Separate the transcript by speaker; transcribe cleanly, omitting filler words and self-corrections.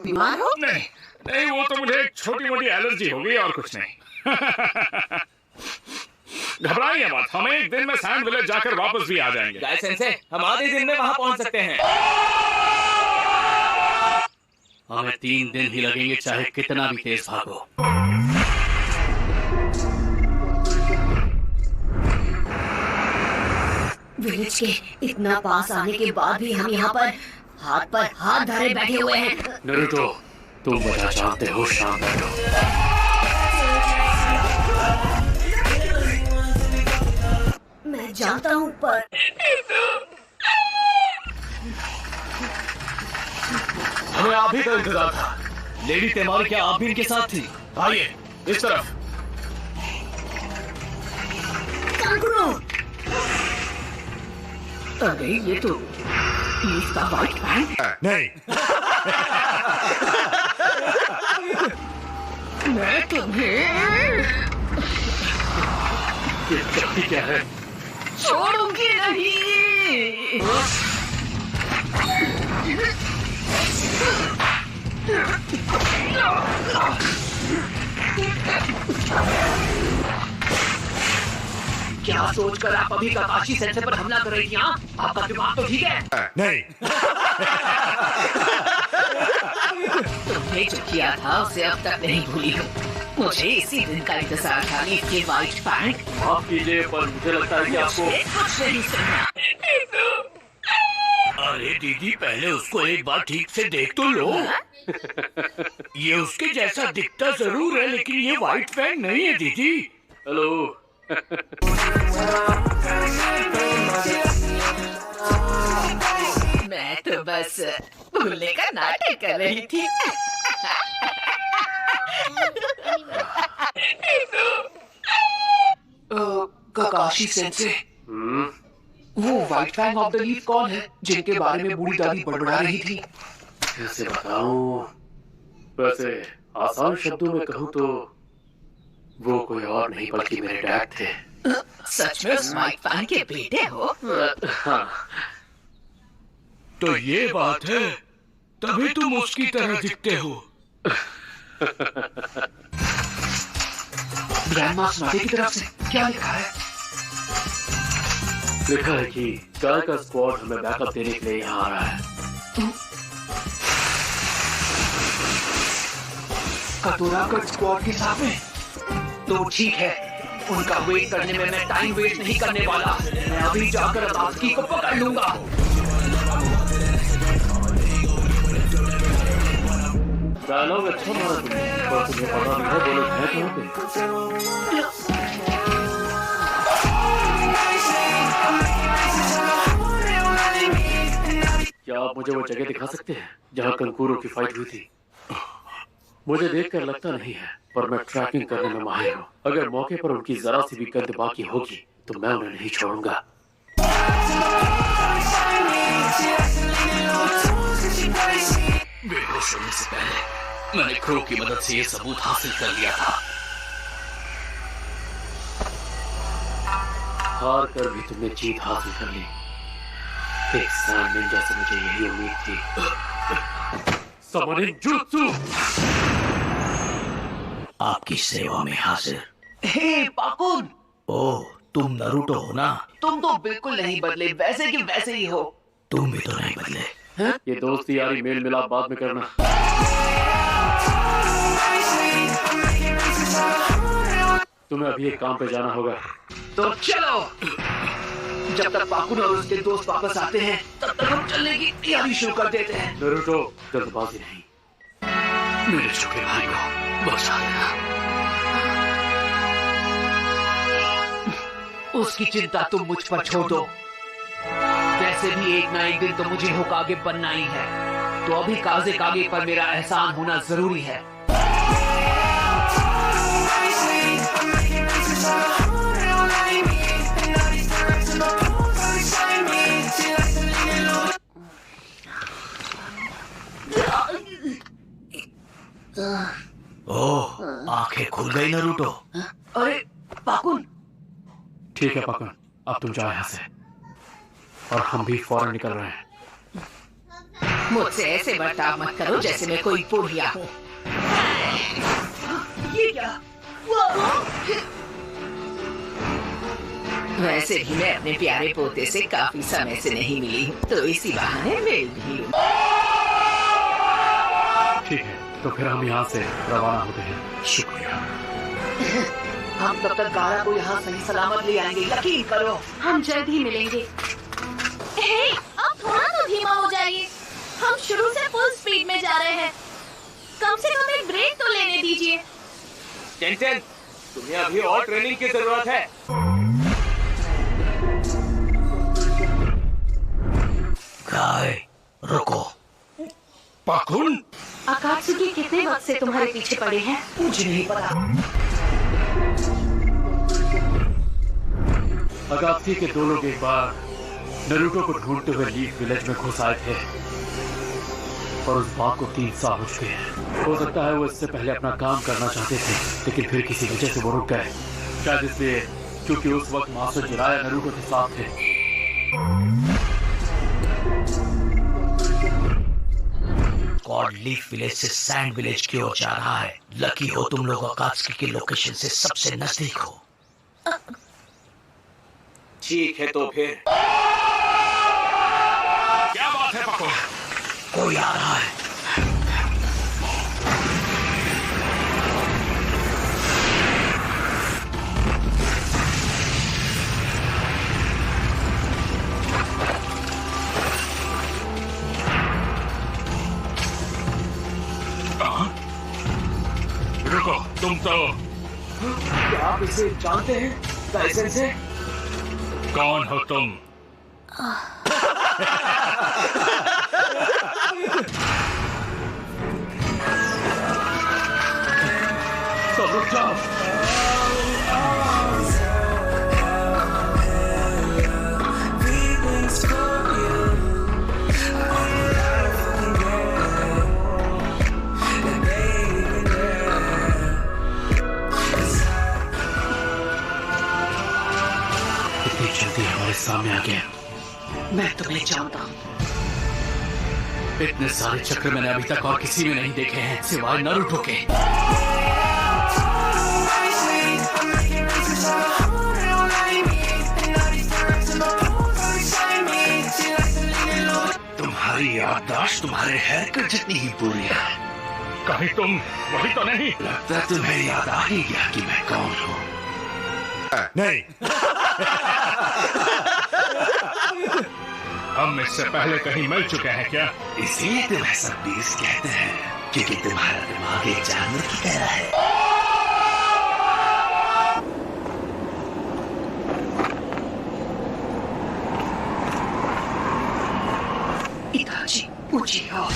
Speaker 1: बीमार हो?
Speaker 2: नहीं नहीं, वो तो मुझे एक छोटी मोटी एलर्जी हो गई और कुछ नहीं। घबराइए मत, हम एक दिन में सैंड विलेज जाकर वापस भी आ जाएंगे।
Speaker 3: गाय सेंसे, हम आधे दिन में वहां पहुंच सकते हैं।
Speaker 4: हमें 3 दिन ही लगेंगे, चाहे कितना भी तेज भागो।
Speaker 1: विलेज के इतना पास आने के बाद भी हम यहाँ पर हाथ धरे बैठे हुए हैं।
Speaker 4: नरूटो, तुम वजह जानते हो, शांत रहो।
Speaker 1: मैं जानता हूँ पर
Speaker 4: हमें आप ही का इंतजार था। लेडी तेमारी क्या आप भी इनके साथ थी?
Speaker 2: आइए इस तरफ।
Speaker 1: कांकुरो! अरे ये तो इसका व्हाइट पैंट।
Speaker 2: नहीं,
Speaker 1: मैं तुम्हें
Speaker 4: ये शक्ति क्या है?
Speaker 1: छोड़ूंगी नहीं। क्या सोचकर आप अभी काकाशी सेंसे पर हमला कर रही थी? हाँ, आपका दिमाग तो ठीक है?
Speaker 2: नहीं।
Speaker 1: तुमने जो किया था उसे अब तक नहीं भूली हूँ। मुझे इसी दिन का इंतजार था। इसके व्हाइट पैंट।
Speaker 4: माफ कीजिए, पर मुझे लगता है कि आपको
Speaker 1: कुछ नहीं सुनना।
Speaker 4: अरे दीदी, पहले उसको एक बार ठीक से देख तो लो। ये उसके जैसा दिखता जरूर है, लेकिन ये व्हाइट पैंट नहीं है दीदी। हेलो।
Speaker 1: मैं तो बस भूलने का नाटक कर रही थी।
Speaker 3: काकाशी सेंसे, वो white fang of the leaf कौन है जिनके बारे में बूढ़ी दादी बड़बड़ा रही थी?
Speaker 4: कैसे बताऊं? वैसे आसान शब्दों में कहूं तो वो कोई और नहीं बल्कि मेरे डैड थे।
Speaker 1: सच में उस व्हाइट पैंट के बेटे हो?
Speaker 4: हाँ। तो ये बात है, तभी तुम उसकी तरह दिखते हो।
Speaker 3: ग्रैंडमा स्नॉटी की तरफ से क्या लिखा है?
Speaker 4: लिखा है कि गाय का स्क्वाड हमें बैकअप देने के लिए यहाँ आ रहा है।
Speaker 3: कटोरा कट स्क्वाड के साथ में? तो ठीक है, उनका वेट करने में मैं टाइम वेस्ट नहीं करने वाला। मैं अभी जाकर अबास्की को पकड़ लूंगा।
Speaker 4: डायलॉग अच्छा मारा तुमने, पर तुम्हें पता नहीं है वो लोग हैं कहाँ पे? क्या आप मुझे वो जगह दिखा सकते हैं जहाँ कंकूरों की फाइट हुई थी? मुझे देखकर लगता नहीं है, पर मैं ट्रैकिंग करने में माहिर हूँ। अगर मौके पर उनकी जरा सी भी गंद बाकी होगी तो मैं उन्हें नहीं छोड़ूंगा। बेहोश होने से पहले मैंने क्रो की मदद से ये सबूत हासिल कर लिया था। हार कर भी तुमने जीत हासिल कर ली। एक सैंड निंजा से मुझे यही उम्मीद थी। समनिन जुत्सु आपकी सेवा में हाजिर।
Speaker 3: हे पाकुन!
Speaker 4: ओह, तुम नरूटो हो ना?
Speaker 3: तुम तो बिल्कुल नहीं बदले, वैसे कि वैसे ही हो।
Speaker 4: तुम भी तो नहीं बदले। ये दोस्ती यारी मेल मिलाप बाद में करना। तुम्हें अभी एक काम पे जाना होगा।
Speaker 3: तो चलो। जब तक पाकुन और उसके दोस्त वापस आते हैं, तब तक हम चलने की तैयारी शुरू कर देते हैं।
Speaker 4: नरूटो, जल्दबाजी नहीं। मेरे छोटे भाई को बचा लेना।
Speaker 3: उसकी चिंता तुम मुझ पर छोड़ दो। वैसे भी एक ना एक दिन तो मुझे होकागे बनना ही है, तो अभी काजे कागे पर मेरा एहसान होना जरूरी है।
Speaker 4: ओह, आंखें खुल गई नरूटो।
Speaker 3: अरे पाकुन!
Speaker 4: ठीक है पाकुन, अब तुम जाओ यहाँ से, और हम भी फौरन निकल रहे हैं।
Speaker 1: मुझसे ऐसे बर्ताव मत करो जैसे मैं कोई बुढ़िया हूँ। ये क्या? वैसे भी मैं अपने प्यारे पोते से काफी समय से नहीं मिली हूँ, तो इसी बहाने मिल भी लूं।
Speaker 4: ठीक है, तो फिर हम यहाँ से रवाना होते हैं। शुक्रिया।
Speaker 3: हम तब तक गारा को यहाँ सही सलामत ले आएंगे, यकीन करो।
Speaker 5: हम जल्द ही मिलेंगे। हे, अब थोड़ा तो धीमा हो जाइए। हम शुरू से फुल स्पीड में जा रहे हैं। कम से कम एक ब्रेक तो लेने दीजिए।
Speaker 3: टेंशन, तुम्हें अभी और ट्रेनिंग की जरूरत है।
Speaker 6: गाय, रुको।
Speaker 2: पाकुन,
Speaker 5: अकात्सुकी कितने वक्त से तुम्हारे पीछे पड़े हैं?
Speaker 3: मुझे नहीं पता।
Speaker 4: अकात्सुकी के 2 लोग एक बार नारुतो को ढूंढते हुए लीफ विलेज में घुस आए थे, और उस बात को 3 साल हो चुके हैं। हो सकता है वो इससे पहले अपना काम करना चाहते थे, लेकिन फिर किसी वजह से वो रुक गए। शायद इसलिए क्योंकि उस वक्त मास्टर जिराया नारुतो के साथ थे।
Speaker 6: गॉड लीफ विलेज से सैंड विलेज की ओर जा रहा है। लकी हो तुम लोग अकात्सुकी के लोकेशन से सबसे नजदीक हो।
Speaker 3: ठीक है, तो फिर
Speaker 2: क्या बात है पाकुन?
Speaker 6: कोई आ रहा है।
Speaker 2: रुको, तुम तो
Speaker 3: क्या आप इसे जानते हैं? कैसे से?
Speaker 2: कौन हो तुम?
Speaker 4: सब रुक जाओ। इतनी जल्दी हमारे सामने आ गया।
Speaker 3: मैं तुम्हें जानता हूँ।
Speaker 4: इतने सारे चक्र मैंने अभी तक और किसी में नहीं देखे हैं सिवाय नारुतो के।
Speaker 6: तुम्हारी याददाश्त तुम्हारे हेयरकट जितनी ही बुरी है।
Speaker 2: कहीं तुम वही तो नहीं?
Speaker 6: लगता है तुम्हें याद आ ही गया कि मैं कौन हूँ।
Speaker 2: नहीं। हम इससे पहले कहीं मिल चुके हैं क्या?
Speaker 6: इसीलिए तुम्हें सब बीस कहते हैं, क्योंकि तुम्हारा दिमाग एक जानवर की तरह है।
Speaker 3: इताची, पूछी हो।